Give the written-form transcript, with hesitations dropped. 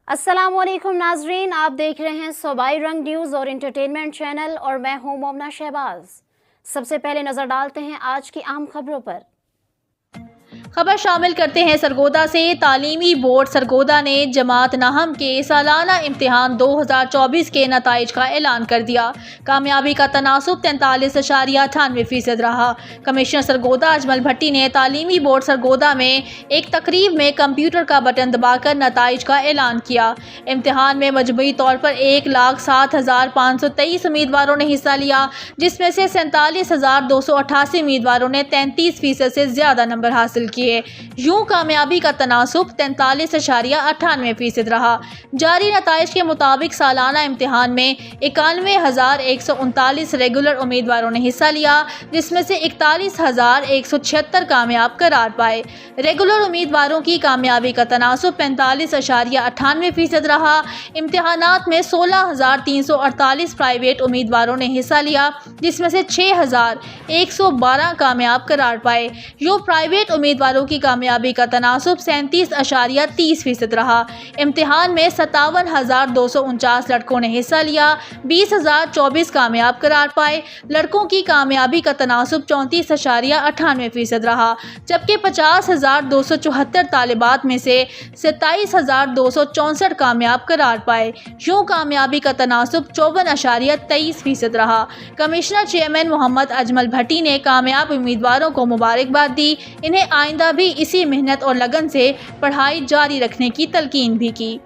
السلام علیکم ناظرین، آپ دیکھ رہے ہیں صوبائی رنگ نیوز اور انٹرٹینمنٹ چینل اور میں ہوں مومنہ شہباز۔ سب سے پہلے نظر ڈالتے ہیں آج کی اہم خبروں پر۔ خبر شامل کرتے ہیں سرگودا سے۔ تعلیمی بورڈ سرگودا نے جماعت نہم کے سالانہ امتحان 2024 کے نتائج کا اعلان کر دیا۔ کامیابی کا تناسب 43.98% رہا۔ کمشنر سرگودا اجمل بھٹی نے تعلیمی بورڈ سرگودا میں ایک تقریب میں کمپیوٹر کا بٹن دبا کر نتائج کا اعلان کیا۔ امتحان میں مجموعی طور پر 1,07,523 امیدواروں نے حصہ لیا، جس میں سے 47,288 امیدواروں نے 33% سے زیادہ نمبر حاصل کیے۔ یوں کامیابی کا تناسب 43.98% رہا۔ جاری نتائج کے مطابق سالانہ امتحان میں 91,139 ریگولر امیدواروں نے حصہ لیا، جس میں سے 41,176 کامیاب قرار پائے۔ ریگولر امیدواروں کی کامیابی کا تناسب 45.98% رہا۔ امتحانات میں 16,348 پرائیویٹ امیدواروں نے حصہ لیا، جس میں سے 6,112 کامیاب قرار پائے۔ یوں پرائیویٹ امیدواروں کی کامیابی کا تناسب 37.30% رہا۔ امتحان میں 57,249 لڑکوں نے حصہ لیا، 20,024 کامیاب قرار پائے۔ لڑکوں کی کامیابی کا تناسب 34.98% رہا، جبکہ 50,274 طالبات میں سے 27,264 کامیاب قرار پائے۔ یوں کامیابی کا تناسب 54.23% رہا۔ کمشنر چیئرمین محمد اجمل بھٹی نے کامیاب امیدواروں کو مبارکباد دی، انہیں آئندہ بھی اسی محنت اور لگن سے پڑھائی جاری رکھنے کی تلقین بھی کی۔